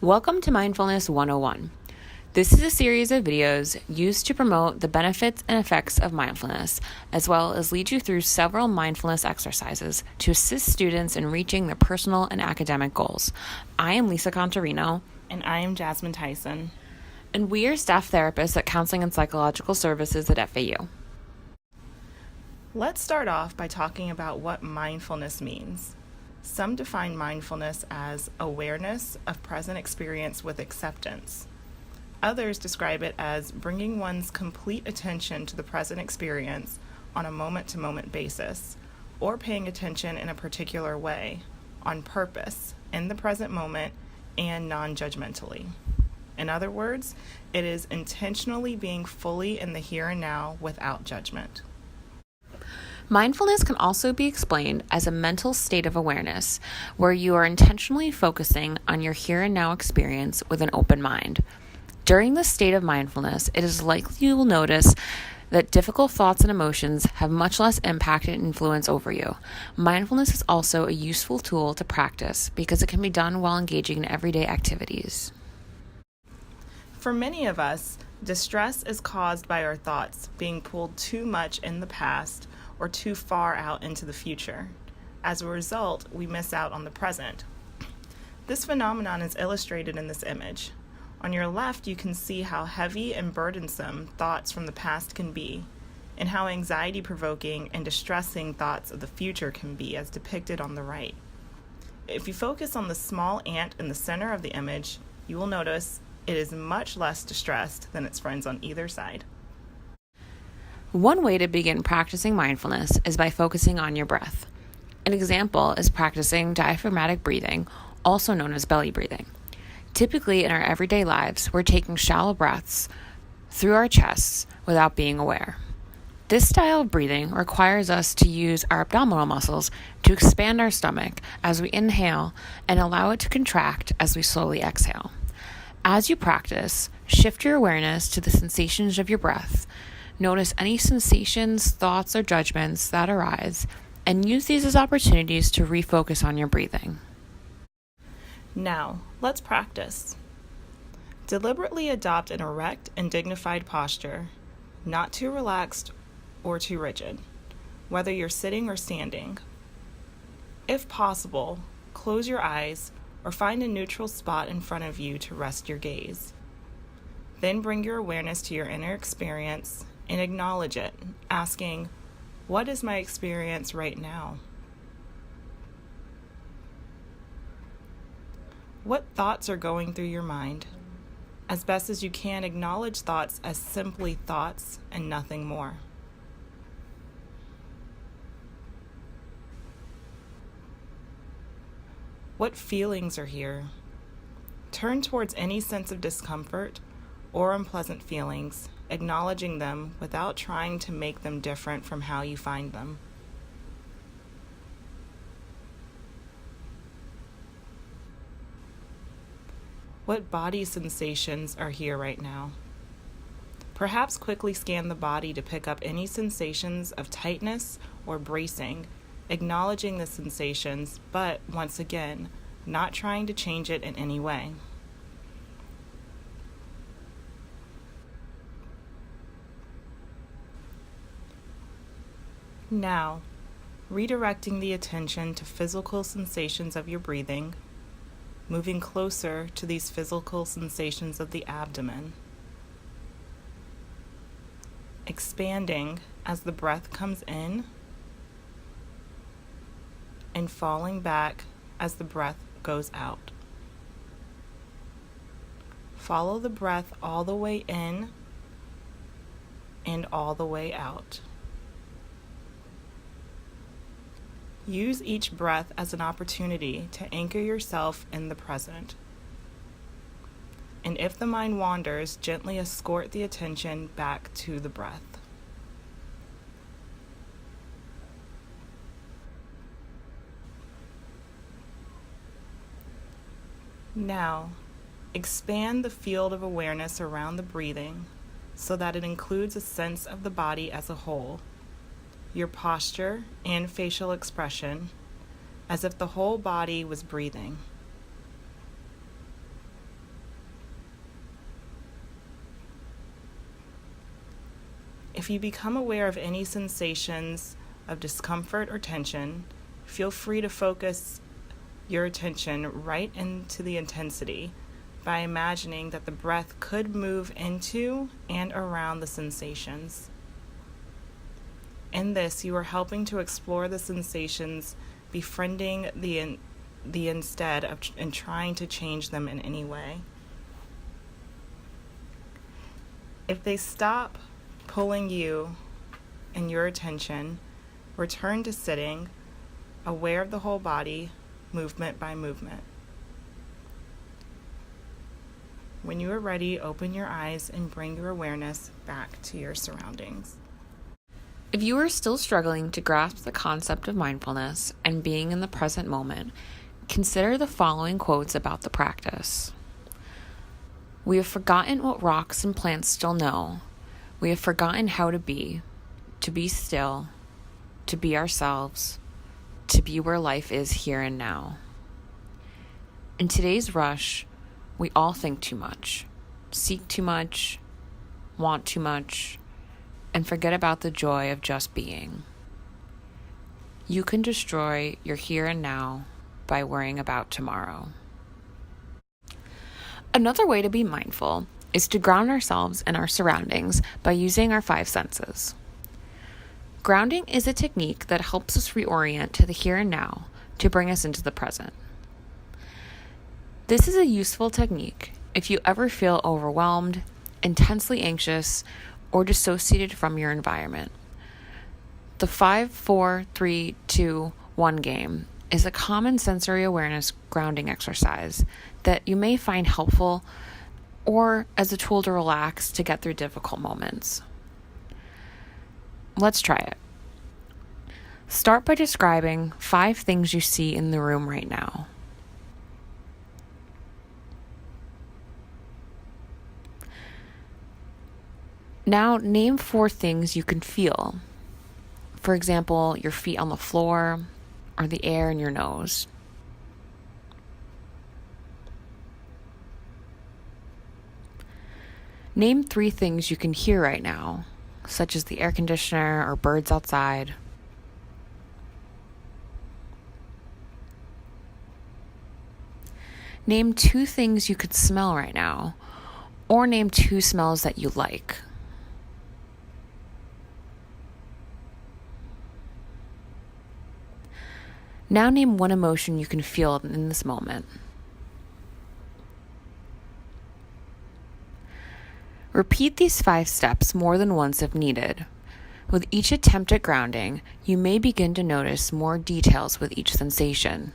Welcome to Mindfulness 101. This is a series of videos used to promote the benefits and effects of mindfulness, as well as lead you through several mindfulness exercises to assist students in reaching their personal and academic goals. I am Lisa Contarino. And I am Jasmine Tyson. And we are staff therapists at Counseling and Psychological Services at FAU. Let's start off by talking about what mindfulness means. Some define mindfulness as awareness of present experience with acceptance. Others describe it as bringing one's complete attention to the present experience on a moment-to-moment basis, or paying attention in a particular way, on purpose, in the present moment, and non-judgmentally. In other words, it is intentionally being fully in the here and now without judgment. Mindfulness can also be explained as a mental state of awareness where you are intentionally focusing on your here and now experience with an open mind. During this state of mindfulness, it is likely you will notice that difficult thoughts and emotions have much less impact and influence over you. Mindfulness is also a useful tool to practice because it can be done while engaging in everyday activities. For many of us, distress is caused by our thoughts being pulled too much in the past or too far out into the future. As a result, we miss out on the present. This phenomenon is illustrated in this image. On your left, you can see how heavy and burdensome thoughts from the past can be, and how anxiety-provoking and distressing thoughts of the future can be, as depicted on the right. If you focus on the small ant in the center of the image, you will notice it is much less distressed than its friends on either side. One way to begin practicing mindfulness is by focusing on your breath. An example is practicing diaphragmatic breathing, also known as belly breathing. Typically, in our everyday lives, we're taking shallow breaths through our chests without being aware. This style of breathing requires us to use our abdominal muscles to expand our stomach as we inhale and allow it to contract as we slowly exhale. As you practice, shift your awareness to the sensations of your breath. Notice any sensations, thoughts, or judgments that arise, and use these as opportunities to refocus on your breathing. Now, let's practice. Deliberately adopt an erect and dignified posture, not too relaxed or too rigid, whether you're sitting or standing. If possible, close your eyes or find a neutral spot in front of you to rest your gaze. Then bring your awareness to your inner experience and acknowledge it, asking, what is my experience right now? What thoughts are going through your mind? As best as you can, acknowledge thoughts as simply thoughts and nothing more. What feelings are here? Turn towards any sense of discomfort or unpleasant feelings, acknowledging them without trying to make them different from how you find them. What body sensations are here right now? Perhaps quickly scan the body to pick up any sensations of tightness or bracing, acknowledging the sensations, but once again, not trying to change it in any way. Now, redirecting the attention to physical sensations of your breathing, moving closer to these physical sensations of the abdomen, expanding as the breath comes in and falling back as the breath goes out. Follow the breath all the way in and all the way out. Use each breath as an opportunity to anchor yourself in the present. And if the mind wanders, gently escort the attention back to the breath. Now, expand the field of awareness around the breathing so that it includes a sense of the body as a whole, your posture and facial expression, as if the whole body was breathing. If you become aware of any sensations of discomfort or tension, feel free to focus your attention right into the intensity by imagining that the breath could move into and around the sensations. In this, you are helping to explore the sensations, befriending the instead of and trying to change them in any way. If they stop pulling you and your attention, return to sitting, aware of the whole body, movement by movement. When you are ready, open your eyes and bring your awareness back to your surroundings. If you are still struggling to grasp the concept of mindfulness and being in the present moment, consider the following quotes about the practice. We have forgotten what rocks and plants still know. We have forgotten how to be still, to be ourselves, to be where life is here and now. In today's rush, we all think too much, seek too much, want too much, and forget about the joy of just being. You can destroy your here and now by worrying about tomorrow. Another way to be mindful is to ground ourselves in our surroundings by using our 5 senses. Grounding is a technique that helps us reorient to the here and now to bring us into the present. This is a useful technique if you ever feel overwhelmed, intensely anxious, or dissociated from your environment. The 5, 4, 3, 2, 1 game is a common sensory awareness grounding exercise that you may find helpful or as a tool to relax to get through difficult moments. Let's try it. Start by describing 5 things you see in the room right now. Now name 4 things you can feel. For example, your feet on the floor or the air in your nose. Name 3 things you can hear right now, such as the air conditioner or birds outside. Name 2 things you could smell right now, or name 2 smells that you like. Now name 1 emotion you can feel in this moment. Repeat these 5 steps more than once if needed. With each attempt at grounding, you may begin to notice more details with each sensation.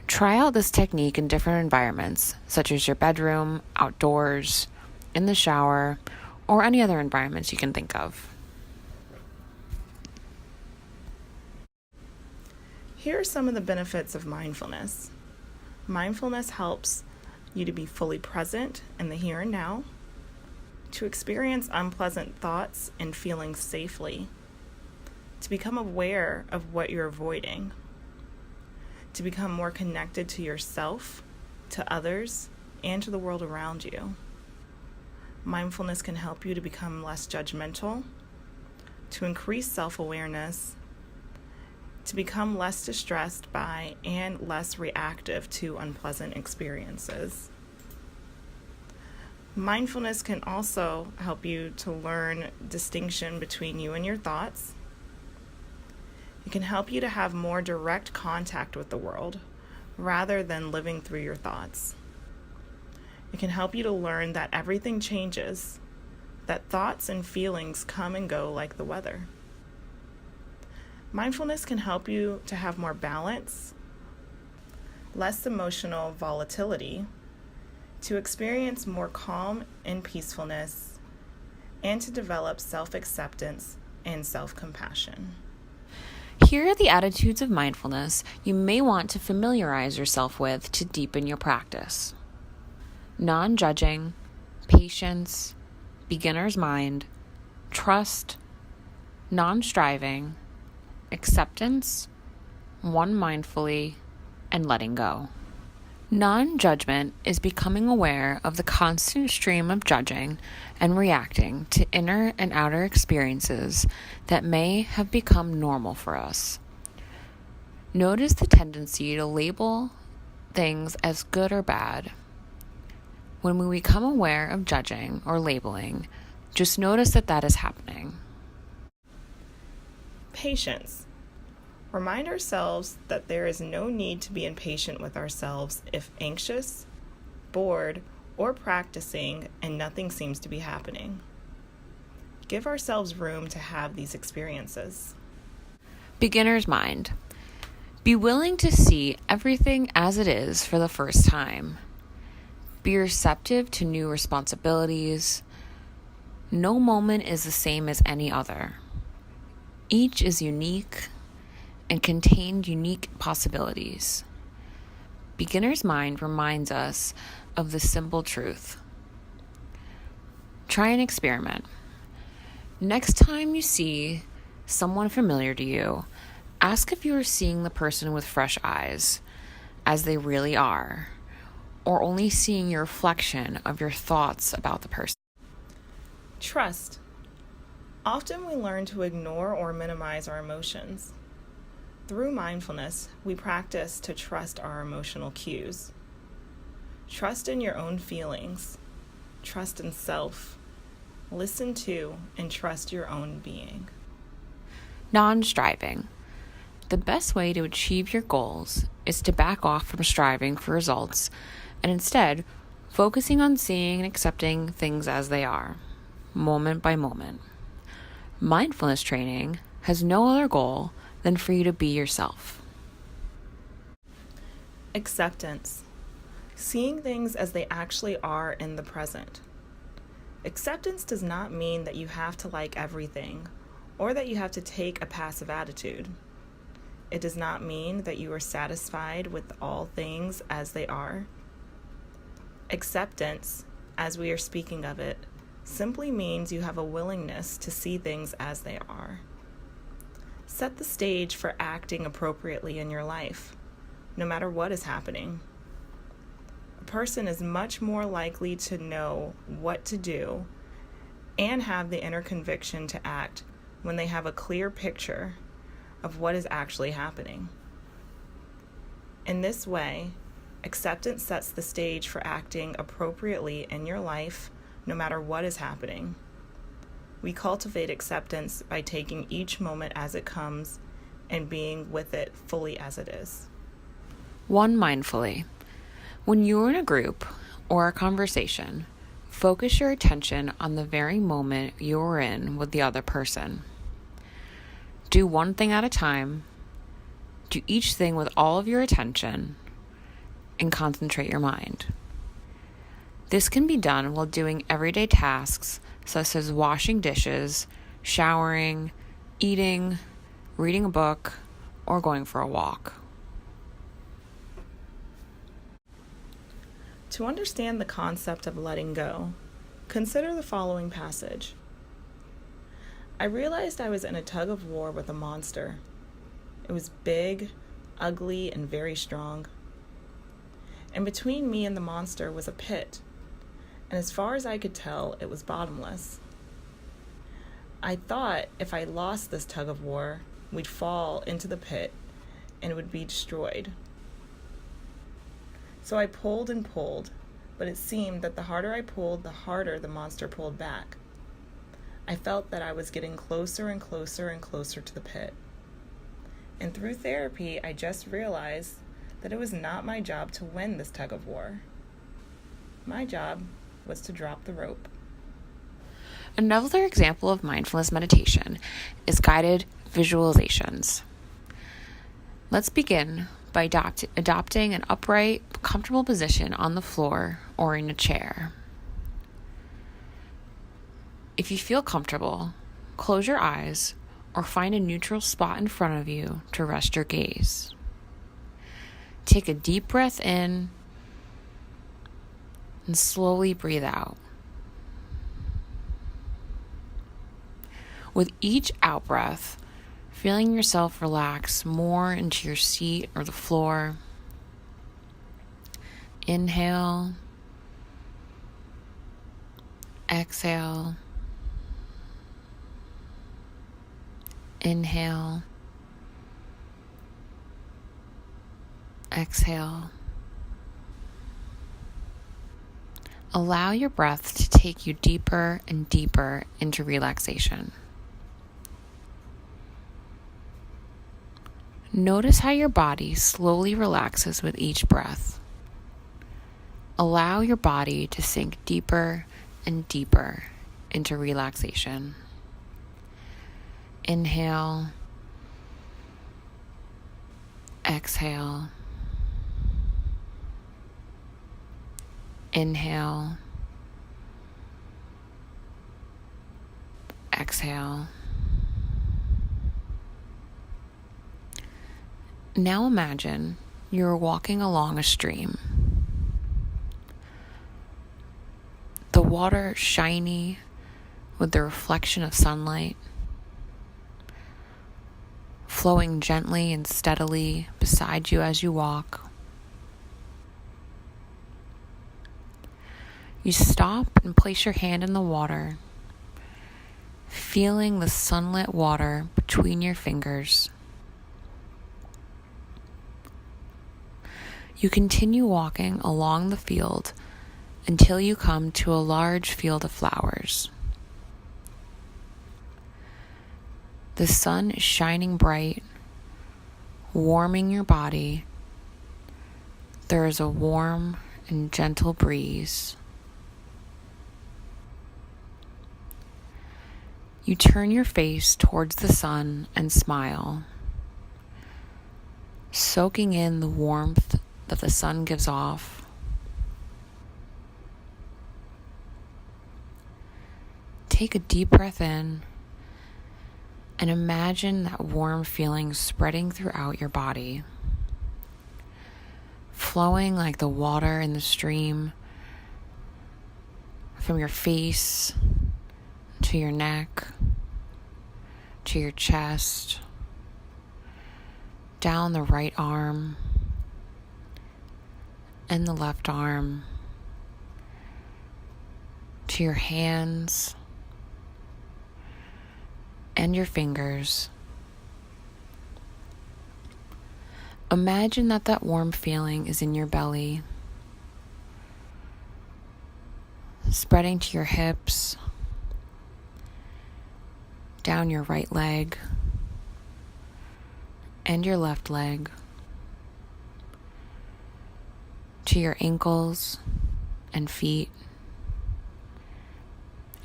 Try out this technique in different environments, such as your bedroom, outdoors, in the shower, or any other environments you can think of. Here are some of the benefits of mindfulness. Mindfulness helps you to be fully present in the here and now, to experience unpleasant thoughts and feelings safely, to become aware of what you're avoiding, to become more connected to yourself, to others, and to the world around you. Mindfulness can help you to become less judgmental, to increase self-awareness, to become less distressed by and less reactive to unpleasant experiences. Mindfulness can also help you to learn distinction between you and your thoughts. It can help you to have more direct contact with the world rather than living through your thoughts. It can help you to learn that everything changes, that thoughts and feelings come and go like the weather. Mindfulness can help you to have more balance, less emotional volatility, to experience more calm and peacefulness, and to develop self-acceptance and self-compassion. Here are the attitudes of mindfulness you may want to familiarize yourself with to deepen your practice. Non-judging, patience, beginner's mind, trust, non-striving, acceptance, one mindfully, and letting go. Non-judgment is becoming aware of the constant stream of judging and reacting to inner and outer experiences that may have become normal for us. Notice the tendency to label things as good or bad. When we become aware of judging or labeling, just notice that is happening. Patience. Remind ourselves that there is no need to be impatient with ourselves if anxious, bored, or practicing and nothing seems to be happening. Give ourselves room to have these experiences. Beginner's mind. Be willing to see everything as it is for the first time. Be receptive to new responsibilities. No moment is the same as any other. Each is unique and contain unique possibilities. Beginner's mind reminds us of the simple truth. Try an experiment. Next time you see someone familiar to you, ask if you are seeing the person with fresh eyes, as they really are, or only seeing your reflection of your thoughts about the person. Trust. Often we learn to ignore or minimize our emotions. Through mindfulness, we practice to trust our emotional cues. Trust in your own feelings. Trust in self. Listen to and trust your own being. Non-striving. The best way to achieve your goals is to back off from striving for results and instead focusing on seeing and accepting things as they are, moment by moment. Mindfulness training has no other goal than for you to be yourself. Acceptance. Seeing things as they actually are in the present. Acceptance does not mean that you have to like everything or that you have to take a passive attitude. It does not mean that you are satisfied with all things as they are. Acceptance, as we are speaking of it, simply means you have a willingness to see things as they are. Set the stage for acting appropriately in your life, no matter what is happening. A person is much more likely to know what to do and have the inner conviction to act when they have a clear picture of what is actually happening. In this way, acceptance sets the stage for acting appropriately in your life, no matter what is happening. We cultivate acceptance by taking each moment as it comes and being with it fully as it is. One mindfully. When you're in a group or a conversation, focus your attention on the very moment you're in with the other person. Do one thing at a time. Do each thing with all of your attention and concentrate your mind. This can be done while doing everyday tasks such as washing dishes, showering, eating, reading a book, or going for a walk. To understand the concept of letting go, consider the following passage. I realized I was in a tug of war with a monster. It was big, ugly, and very strong. And between me and the monster was a pit, and as far as I could tell, it was bottomless. I thought if I lost this tug of war, we'd fall into the pit and it would be destroyed. So I pulled and pulled, but it seemed that the harder I pulled, the harder the monster pulled back. I felt that I was getting closer and closer and closer to the pit. And through therapy, I just realized that it was not my job to win this tug of war. My job was to drop the rope. Another example of mindfulness meditation is guided visualizations. Let's begin by adopting an upright, comfortable position on the floor or in a chair. If you feel comfortable, close your eyes or find a neutral spot in front of you to rest your gaze. Take a deep breath in and slowly breathe out. With each out-breath, feeling yourself relax more into your seat or the floor. Inhale, exhale, inhale, exhale. Allow your breath to take you deeper and deeper into relaxation. Notice how your body slowly relaxes with each breath. Allow your body to sink deeper and deeper into relaxation. Inhale, exhale, inhale, exhale. Now imagine you're walking along a stream. The water shiny with the reflection of sunlight, flowing gently and steadily beside you as you walk. You stop and place your hand in the water, feeling the sunlit water between your fingers. You continue walking along the field until you come to a large field of flowers. The sun is shining bright, warming your body. There is a warm and gentle breeze. You turn your face towards the sun and smile, soaking in the warmth that the sun gives off. Take a deep breath in and imagine that warm feeling spreading throughout your body, flowing like the water in the stream from your face to your neck, to your chest, down the right arm and the left arm, to your hands and your fingers. Imagine that warm feeling is in your belly, spreading to your hips, down your right leg and your left leg, to your ankles and feet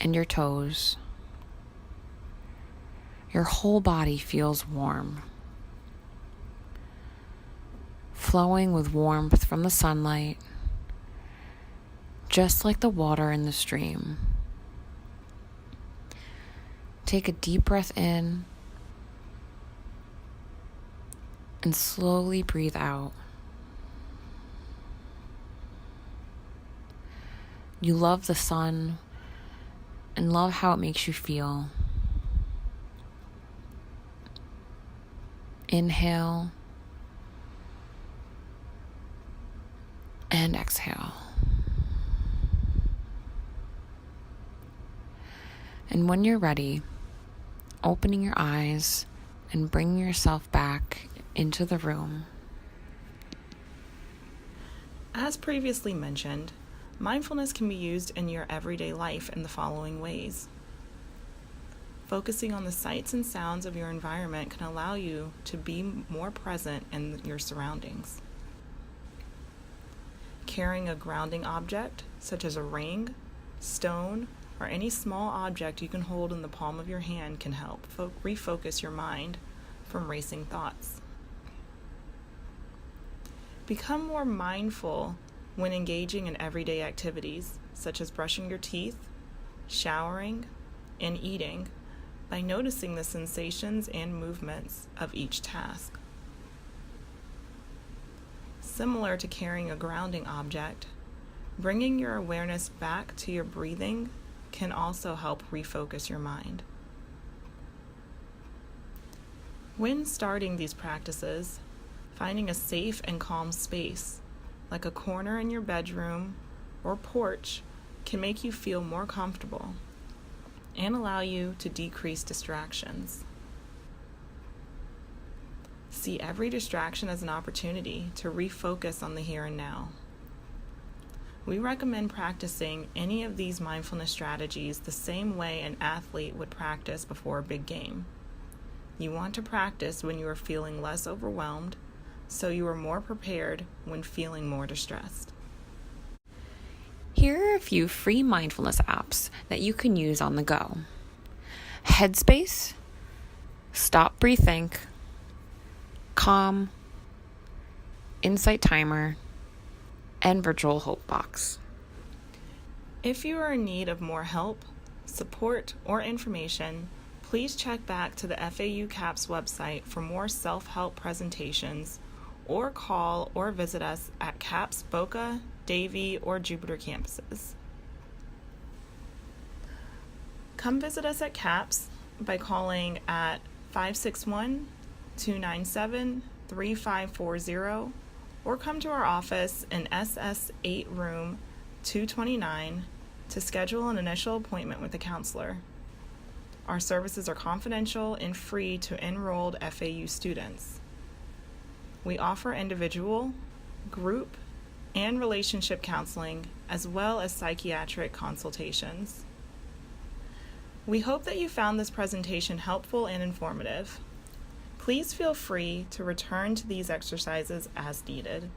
and your toes. Your whole body feels warm, flowing with warmth from the sunlight, just like the water in the stream. Take a deep breath in and slowly breathe out. You love the sun and love how it makes you feel. Inhale and exhale. And when you're ready, opening your eyes and bringing yourself back into the room. As previously mentioned, mindfulness can be used in your everyday life in the following ways. Focusing on the sights and sounds of your environment can allow you to be more present in your surroundings. Carrying a grounding object, such as a ring, stone, or any small object you can hold in the palm of your hand can help refocus your mind from racing thoughts. Become more mindful when engaging in everyday activities, such as brushing your teeth, showering, and eating, by noticing the sensations and movements of each task. Similar to carrying a grounding object, bringing your awareness back to your breathing can also help refocus your mind. When starting these practices, finding a safe and calm space like a corner in your bedroom or porch, can make you feel more comfortable and allow you to decrease distractions. See every distraction as an opportunity to refocus on the here and now. We recommend practicing any of these mindfulness strategies the same way an athlete would practice before a big game. You want to practice when you are feeling less overwhelmed, so you are more prepared when feeling more distressed. Here are a few free mindfulness apps that you can use on the go. Headspace, Stop Breathe Think, Calm, Insight Timer, and Virtual Hope Box. If you are in need of more help, support, or information, please check back to the FAU CAPS website for more self-help presentations, or call or visit us at CAPS Boca, Davie, or Jupiter campuses. Come visit us at CAPS by calling at 561-297-3540 or come to our office in SS8 room 229 to schedule an initial appointment with a counselor. Our services are confidential and free to enrolled FAU students. We offer individual, group, and relationship counseling, as well as psychiatric consultations. We hope that you found this presentation helpful and informative. Please feel free to return to these exercises as needed.